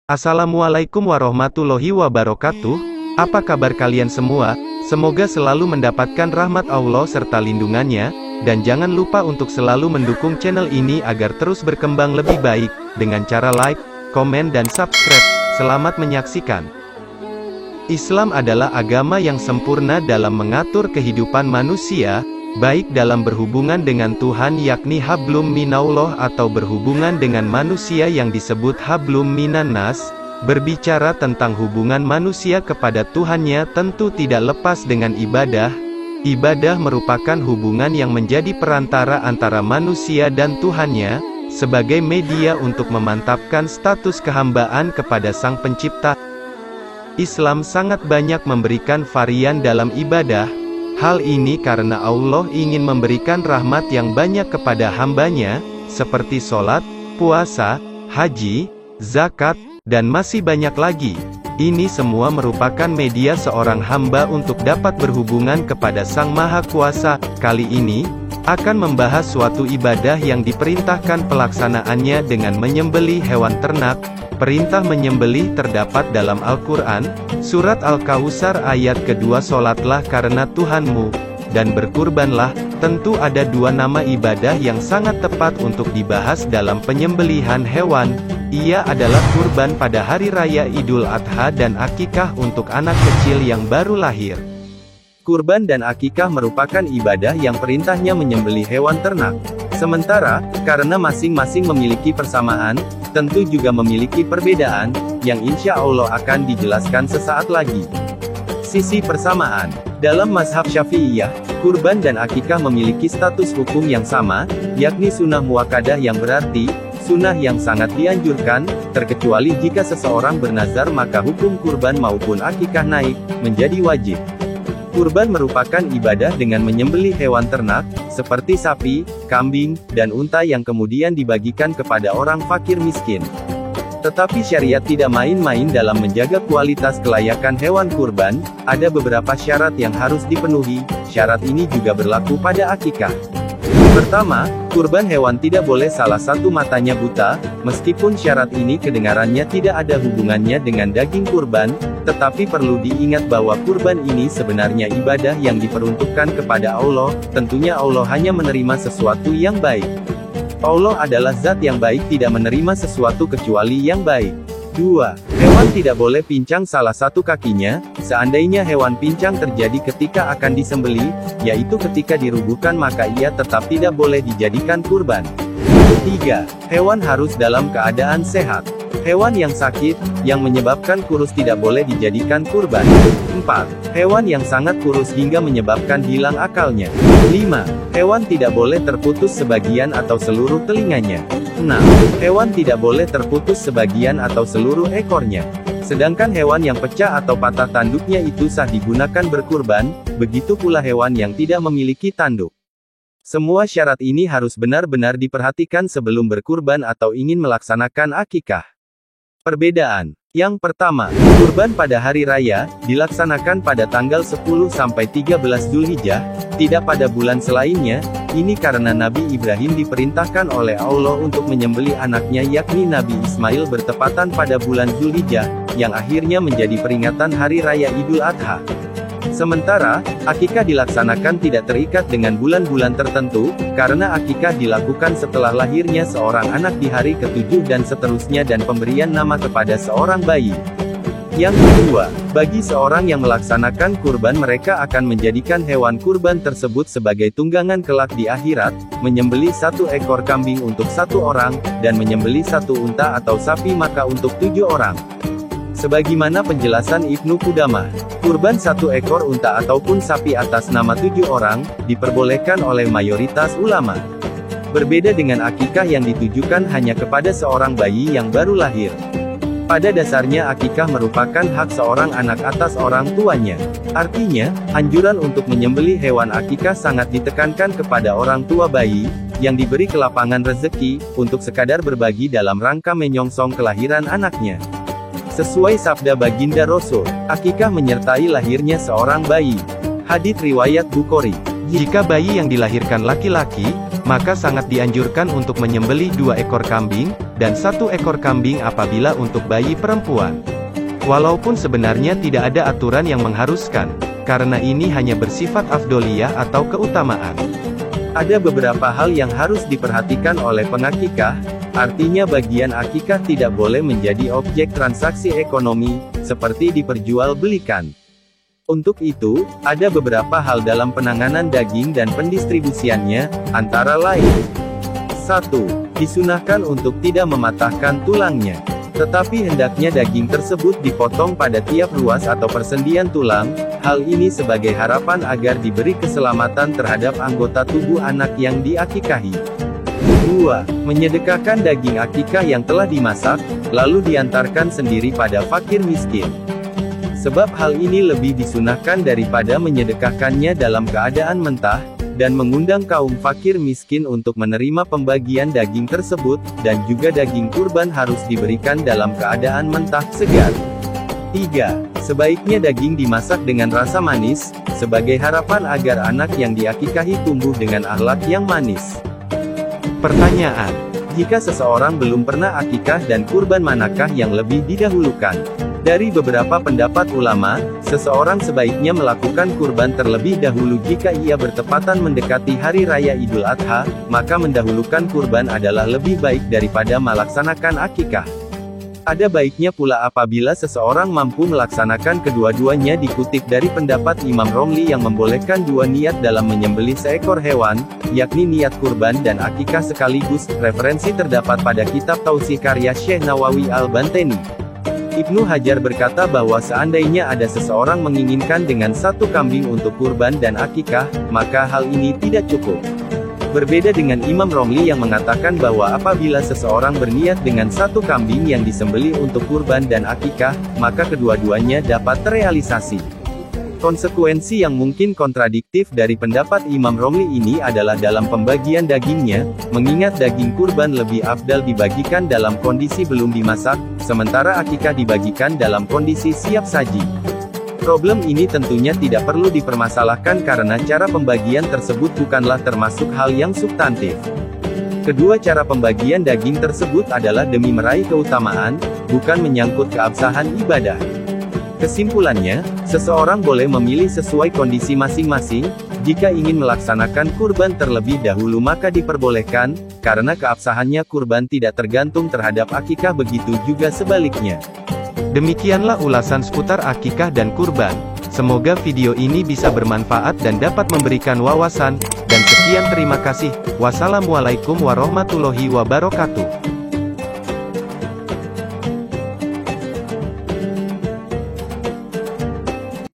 Assalamualaikum warahmatullahi wabarakatuh. Apa kabar kalian semua? Semoga selalu mendapatkan rahmat Allah serta lindungannya, dan jangan lupa untuk selalu mendukung channel ini agar terus berkembang lebih baik, dengan cara like, komen dan subscribe. Selamat menyaksikan. Islam adalah agama yang sempurna dalam mengatur kehidupan manusia, baik dalam berhubungan dengan Tuhan yakni hablum minallah atau berhubungan dengan manusia yang disebut hablum minan nas. Berbicara tentang hubungan manusia kepada Tuhannya tentu tidak lepas dengan ibadah. Ibadah merupakan hubungan yang menjadi perantara antara manusia dan Tuhannya, sebagai media untuk memantapkan status kehambaan kepada Sang Pencipta. Islam sangat banyak memberikan varian dalam ibadah. Hal ini karena Allah ingin memberikan rahmat yang banyak kepada hambanya, seperti sholat, puasa, haji, zakat, dan masih banyak lagi. Ini semua merupakan media seorang hamba untuk dapat berhubungan kepada Sang Maha Kuasa. Kali ini, akan membahas suatu ibadah yang diperintahkan pelaksanaannya dengan menyembelih hewan ternak. Perintah menyembelih terdapat dalam Al-Quran, Surat Al-Kautsar ayat kedua. Sholatlah karena Tuhanmu, dan berkurbanlah. Tentu ada dua nama ibadah yang sangat tepat untuk dibahas dalam penyembelihan hewan. Ia adalah kurban pada hari raya Idul Adha dan akikah untuk anak kecil yang baru lahir. Kurban dan akikah merupakan ibadah yang perintahnya menyembelih hewan ternak. Sementara, karena masing-masing memiliki persamaan, tentu juga memiliki perbedaan, yang insya Allah akan dijelaskan sesaat lagi. Sisi persamaan. Dalam mazhab Syafi'iyah, kurban dan akikah memiliki status hukum yang sama, yakni sunnah muakkadah yang berarti, sunnah yang sangat dianjurkan, terkecuali jika seseorang bernazar maka hukum kurban maupun akikah naik, menjadi wajib. Kurban merupakan ibadah dengan menyembelih hewan ternak, seperti sapi, kambing, dan unta yang kemudian dibagikan kepada orang fakir miskin. Tetapi syariat tidak main-main dalam menjaga kualitas kelayakan hewan kurban, ada beberapa syarat yang harus dipenuhi. Syarat ini juga berlaku pada akikah. Pertama, kurban hewan tidak boleh salah satu matanya buta, meskipun syarat ini kedengarannya tidak ada hubungannya dengan daging kurban, tetapi perlu diingat bahwa kurban ini sebenarnya ibadah yang diperuntukkan kepada Allah, tentunya Allah hanya menerima sesuatu yang baik. Allah adalah zat yang baik, tidak menerima sesuatu kecuali yang baik. 2. Hewan tidak boleh pincang salah satu kakinya, seandainya hewan pincang terjadi ketika akan disembelih, yaitu ketika dirubuhkan maka ia tetap tidak boleh dijadikan kurban. 3. Hewan harus dalam keadaan sehat. Hewan yang sakit, yang menyebabkan kurus tidak boleh dijadikan kurban. 4. Hewan yang sangat kurus hingga menyebabkan hilang akalnya. 5. Hewan tidak boleh terputus sebagian atau seluruh telinganya. 6. Hewan tidak boleh terputus sebagian atau seluruh ekornya. Sedangkan hewan yang pecah atau patah tanduknya itu sah digunakan berkurban, begitu pula hewan yang tidak memiliki tanduk. Semua syarat ini harus benar-benar diperhatikan sebelum berkurban atau ingin melaksanakan akikah. Perbedaan. Yang pertama, kurban pada hari raya, dilaksanakan pada tanggal 10 sampai 13 Zulhijjah, tidak pada bulan selainnya. Ini karena Nabi Ibrahim diperintahkan oleh Allah untuk menyembelih anaknya yakni Nabi Ismail bertepatan pada bulan Zulhijjah, yang akhirnya menjadi peringatan hari raya Idul Adha. Sementara, akikah dilaksanakan tidak terikat dengan bulan-bulan tertentu, karena akikah dilakukan setelah lahirnya seorang anak di hari ke-7 dan seterusnya dan pemberian nama kepada seorang bayi. Yang kedua, bagi seorang yang melaksanakan kurban mereka akan menjadikan hewan kurban tersebut sebagai tunggangan kelak di akhirat, menyembelih satu ekor kambing untuk satu orang, dan menyembelih satu unta atau sapi maka untuk 7 orang. Sebagaimana penjelasan Ibnu Qudamah, kurban satu ekor unta ataupun sapi atas nama 7 orang, diperbolehkan oleh mayoritas ulama. Berbeda dengan akikah yang ditujukan hanya kepada seorang bayi yang baru lahir. Pada dasarnya akikah merupakan hak seorang anak atas orang tuanya. Artinya, anjuran untuk menyembelih hewan akikah sangat ditekankan kepada orang tua bayi, yang diberi kelapangan rezeki, untuk sekadar berbagi dalam rangka menyongsong kelahiran anaknya. Sesuai sabda baginda Rasul, akikah menyertai lahirnya seorang bayi. Hadits riwayat Bukhari. Jika bayi yang dilahirkan laki-laki, maka sangat dianjurkan untuk menyembelih 2 ekor kambing, dan 1 ekor kambing apabila untuk bayi perempuan. Walaupun sebenarnya tidak ada aturan yang mengharuskan, karena ini hanya bersifat afdoliyah atau keutamaan. Ada beberapa hal yang harus diperhatikan oleh pengakikah, artinya bagian akikah tidak boleh menjadi objek transaksi ekonomi, seperti diperjualbelikan. Untuk itu, ada beberapa hal dalam penanganan daging dan pendistribusiannya, antara lain 1. Disunahkan untuk tidak mematahkan tulangnya. Tetapi hendaknya daging tersebut dipotong pada tiap ruas atau persendian tulang, hal ini sebagai harapan agar diberi keselamatan terhadap anggota tubuh anak yang diakikahi. 2. Menyedekahkan daging akikah yang telah dimasak, lalu diantarkan sendiri pada fakir miskin. Sebab hal ini lebih disunahkan daripada menyedekahkannya dalam keadaan mentah, dan mengundang kaum fakir miskin untuk menerima pembagian daging tersebut, dan juga daging kurban harus diberikan dalam keadaan mentah, segar. 3. Sebaiknya daging dimasak dengan rasa manis, sebagai harapan agar anak yang diakikahi tumbuh dengan akhlak yang manis. Pertanyaan: jika seseorang belum pernah akikah dan kurban, manakah yang lebih didahulukan? Dari beberapa pendapat ulama, seseorang sebaiknya melakukan kurban terlebih dahulu jika ia bertepatan mendekati Hari Raya Idul Adha, maka mendahulukan kurban adalah lebih baik daripada melaksanakan akikah. Ada baiknya pula apabila seseorang mampu melaksanakan kedua-duanya. Dikutip dari pendapat Imam Romli yang membolehkan 2 niat dalam menyembelih seekor hewan, yakni niat kurban dan akikah sekaligus. Referensi terdapat pada kitab Tausih karya Syekh Nawawi Al-Banteni. Ibnu Hajar berkata bahwa seandainya ada seseorang menginginkan dengan 1 kambing untuk kurban dan akikah, maka hal ini tidak cukup. Berbeda dengan Imam Romli yang mengatakan bahwa apabila seseorang berniat dengan 1 kambing yang disembelih untuk kurban dan akikah, maka kedua-duanya dapat terrealisasi. Konsekuensi yang mungkin kontradiktif dari pendapat Imam Romli ini adalah dalam pembagian dagingnya, mengingat daging kurban lebih afdal dibagikan dalam kondisi belum dimasak, sementara akikah dibagikan dalam kondisi siap saji. Problem ini tentunya tidak perlu dipermasalahkan karena cara pembagian tersebut bukanlah termasuk hal yang substantif. Kedua cara pembagian daging tersebut adalah demi meraih keutamaan, bukan menyangkut keabsahan ibadah. Kesimpulannya, seseorang boleh memilih sesuai kondisi masing-masing. Jika ingin melaksanakan kurban terlebih dahulu maka diperbolehkan, karena keabsahannya kurban tidak tergantung terhadap akikah, begitu juga sebaliknya. Demikianlah ulasan seputar akikah dan kurban. Semoga video ini bisa bermanfaat dan dapat memberikan wawasan, dan sekian terima kasih. Wassalamualaikum warahmatullahi wabarakatuh.